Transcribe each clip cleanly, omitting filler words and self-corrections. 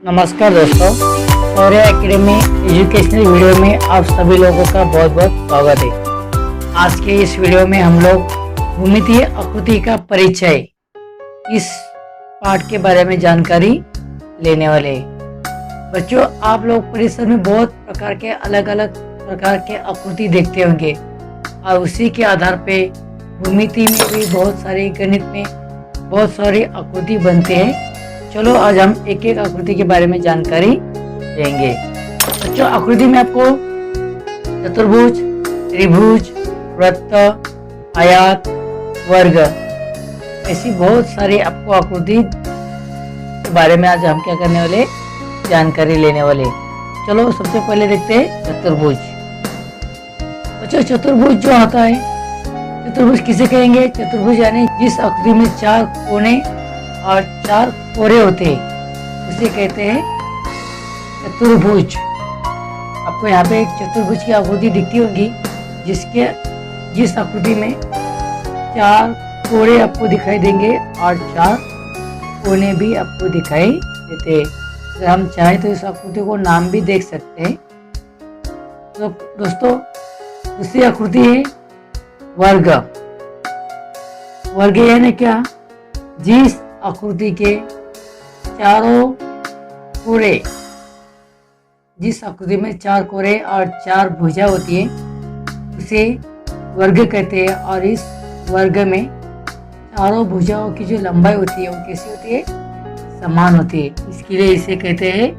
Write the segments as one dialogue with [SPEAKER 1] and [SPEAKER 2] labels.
[SPEAKER 1] नमस्कार दोस्तों, शौर्य academy educational video में आप सभी लोगों का बहुत बहुत स्वागत है। आज के इस वीडियो में हम लोग भूमितीय आकृति का परिचय इस पाठ के बारे में जानकारी लेने वाले हैं। बच्चों, आप लोग परिसर में बहुत प्रकार के अलग अलग प्रकार के आकृति देखते होंगे और उसी के आधार पे भूमिति में भी बहुत सारे गणित में बहुत सारी आकृति बनते हैं। चलो आज हम एक एक आकृति के बारे में जानकारी लेंगे। बच्चों, आकृति में आपको चतुर्भुज, त्रिभुज, वृत्त, आयत, वर्ग ऐसी बहुत सारी आपको आकृति के बारे में आज हम क्या करने वाले, जानकारी लेने वाले। चलो सबसे पहले देखते हैं चतुर्भुज। बच्चों, चतुर्भुज जो होता है, चतुर्भुज किसे कहेंगे? चतुर्भुज यानी जिस आकृति में चार कोने और चार कोरे होते हैं उसे कहते हैं चतुर्भुज। आपको यहाँ पे एक चतुर्भुज की आकृति दिखती होगी जिस आकृति में चार कोरे आपको दिखाई देंगे और चार कोने भी आपको दिखाई देते हैं। अगर हम चाहें तो इस आकृति को नाम भी देख सकते हैं। तो दोस्तों, दूसरी आकृति है वर्ग। वर्ग यानी क्या? जिस आकृति के चारों कोरे, जिस आकृति में चार कोरे और चार भुजा होती है उसे वर्ग कहते हैं। और इस वर्ग में चारों भुजाओं की जो लंबाई होती है वो कैसी होती है? समान होती है, इसके लिए इसे कहते हैं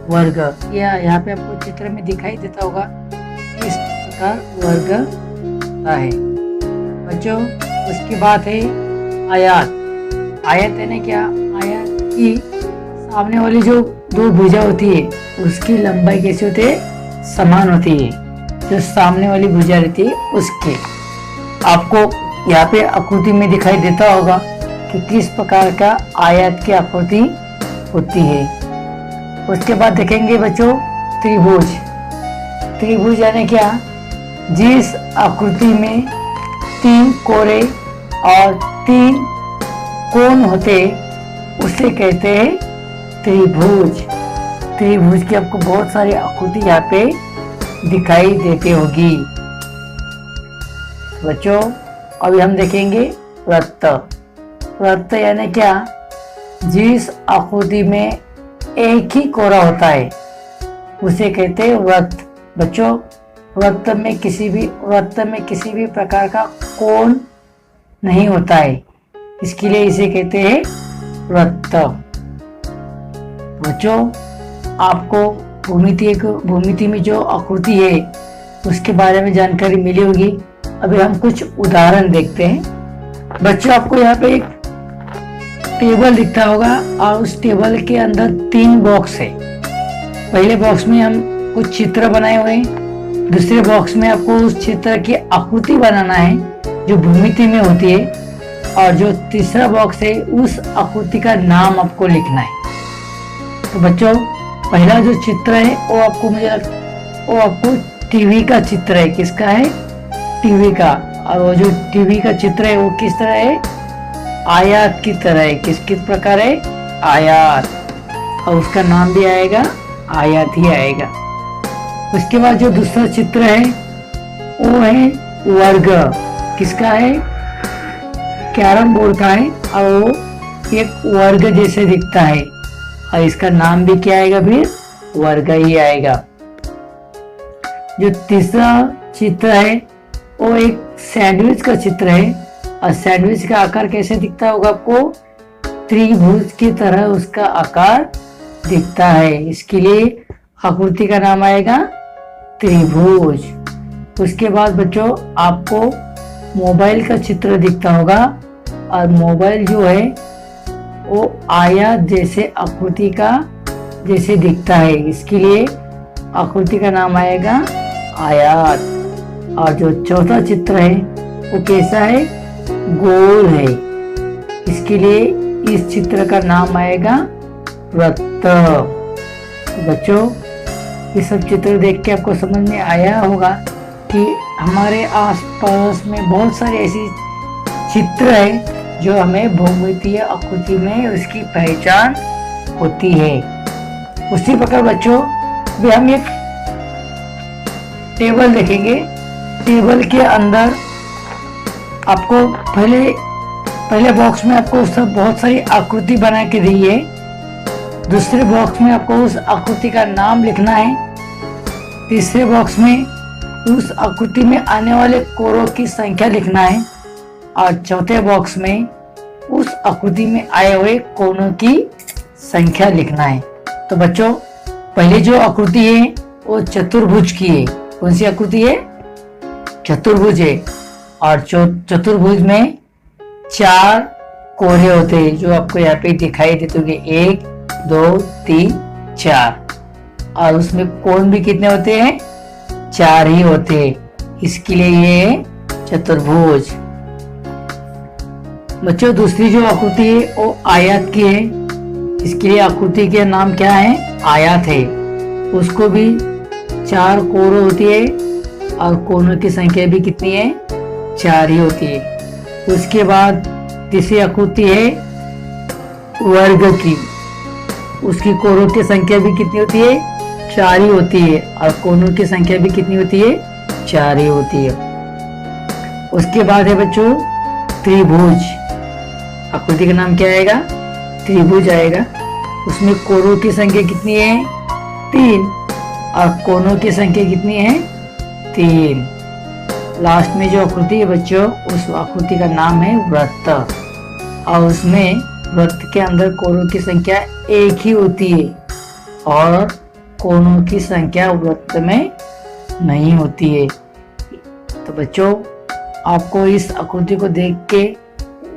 [SPEAKER 1] वर्ग। या यहाँ पे आपको चित्र में दिखाई देता होगा इस प्रकार वर्ग होता है। बच्चों, उसके बाद है आयत। आयत यानी क्या? आयत की सामने वाली जो दो भुजा होती है उसकी लंबाई कैसी होती है? समान होती है। जो सामने वाली भुजा रहती है उसके, आपको यहाँ पे आकृति में दिखाई देता होगा कि किस प्रकार का आयत की आकृति होती है। उसके बाद देखेंगे बच्चों त्रिभुज। त्रिभुज यानी क्या? जिस आकृति में तीन कोरे और तीन कोण होते उसे कहते हैं त्रिभुज। त्रिभुज की आपको बहुत सारी आकृति यहाँ पे दिखाई देती होगी। बच्चों, अभी हम देखेंगे वृत्त। वृत्त यानी क्या? जिस आकृति में एक ही कोरा होता है उसे कहते हैं वृत्त। बच्चों, वृत्त में किसी भी प्रकार का कोण नहीं होता है, इसके लिए इसे कहते हैं वृत्त। बच्चों, आपको भूमिति में जो आकृति है उसके बारे में जानकारी मिली होगी। अभी हम कुछ उदाहरण देखते हैं। बच्चों, आपको यहाँ पे एक टेबल दिखता होगा और उस टेबल के अंदर तीन बॉक्स है। पहले बॉक्स में हम कुछ चित्र बनाए हुए हैं, दूसरे बॉक्स में आपको उस चित्र की आकृति बनाना है जो भूमिति में होती है, और जो तीसरा बॉक्स है उस आकृति का नाम आपको लिखना है। तो बच्चों, पहला जो चित्र है वो आपको टीवी का चित्र है। किसका है? टीवी का। और वो जो टीवी का चित्र है वो किस तरह है? आयत की तरह है। किस प्रकार है? आयत। और उसका नाम भी आएगा आयत ही आएगा। उसके बाद जो दूसरा चित्र है वो है वर्ग। किसका है? कैरम बोर्ड का है और वो एक वर्ग जैसे दिखता है और इसका नाम भी क्या आएगा? फिर वर्ग ही आएगा। जो तीसरा चित्र है वो एक सैंडविच का चित्र है और सैंडविच का आकार कैसे दिखता होगा आपको? त्रिभुज की तरह उसका आकार दिखता है, इसके लिए आकृति का नाम आएगा त्रिभुज। उसके बाद बच्चों, आपको मोबाइल का चित्र दिखता होगा और मोबाइल जो है वो आयत जैसे आकृति का जैसे दिखता है, इसके लिए आकृति का नाम आएगा आयत। और जो चौथा चित्र है वो कैसा है? गोल है, इसके लिए इस चित्र का नाम आएगा वृत्त। बच्चों, ये सब चित्र देख के आपको समझ में आया होगा कि हमारे आसपास में बहुत सारे ऐसी चित्र है जो हमें भूमितीय आकृति में उसकी पहचान होती है। उसी प्रकार बच्चों भी हम एक टेबल देखेंगे। टेबल के अंदर आपको पहले बॉक्स में आपको सब बहुत सारी आकृति बना के दी है। दूसरे बॉक्स में आपको उस आकृति का नाम लिखना है। तीसरे बॉक्स में उस आकृति में आने वाले कोरों की संख्या लिखना है और चौथे बॉक्स में उस आकृति में आए हुए कोनों की संख्या लिखना है। तो बच्चों पहली जो आकृति है वो चतुर्भुज की है। कौन सी आकृति है? चतुर्भुज है। और चतुर्भुज में 4 कोने होते हैं जो आपको यहाँ पे दिखाई देते होंगे, 1 2 3 4। और उसमें कोण भी कितने होते हैं? 4 ही होते हैं, इसके लिए ये चतुर्भुज। बच्चों दूसरी जो आकृति है वो आयत की है। इसके लिए आकृति के नाम क्या है? आयत है। उसको भी 4 कोण होती है और कोनों की संख्या भी कितनी है? 4 ही होती है। उसके बाद तीसरी आकृति है वर्ग की। उसकी कोनों की संख्या भी कितनी होती है? 4 ही होती है और कोनों की संख्या भी कितनी होती है? 4 ही होती है। उसके बाद है बच्चों त्रिभुज। आकृति का नाम क्या आएगा? त्रिभुज आएगा। उसमें कोनों की संख्या कितनी है? 3 और कोनों की संख्या कितनी है? 3। लास्ट में जो आकृति है बच्चों उस आकृति का नाम है वृत्त और उसमें वृत्त के अंदर कोनों की संख्या 1 ही होती है और कोनों की संख्या वृत्त में नहीं होती है। तो बच्चों आपको इस आकृति को देख के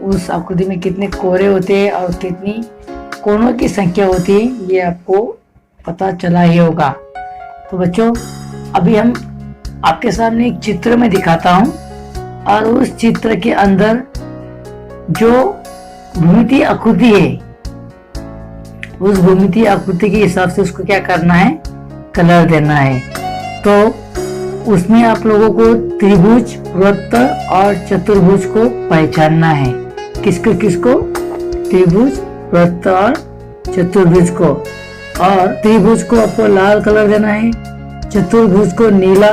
[SPEAKER 1] उस आकृति में कितने कोरे होते हैं और कितनी कोनों की संख्या होती है ये आपको पता चला ही होगा। तो बच्चों अभी हम आपके सामने एक चित्र में दिखाता हूं और उस चित्र के अंदर जो भूमितीय आकृति है उस भूमितीय आकृति के हिसाब से उसको क्या करना है? कलर देना है। तो उसमें आप लोगों को त्रिभुज, वृत्त और चतुर्भुज को पहचानना है। किसको किसको? त्रिभुज, वृत्त और चतुर्भुज को। और त्रिभुज को आपको लाल कलर देना है, चतुर्भुज को नीला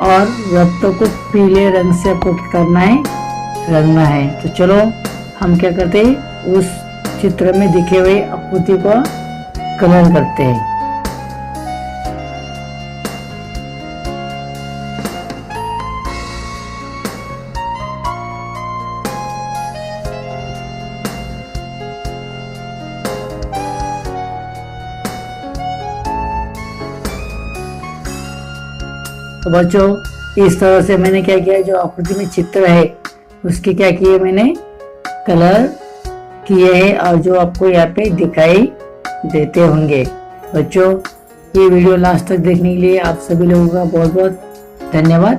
[SPEAKER 1] और वृत्त को पीले रंग से आपको करना है, रंगना है। तो चलो हम क्या करते हैं उस चित्र में दिखे हुए आकृति को कलर करते हैं। तो बच्चों इस तरह से मैंने क्या किया, जो आकृति में चित्र है उसके क्या किए मैंने कलर किए हैं और जो आपको यहाँ पे दिखाई देते होंगे। बच्चों ये वीडियो लास्ट तक देखने के लिए आप सभी लोगों का बहुत बहुत धन्यवाद।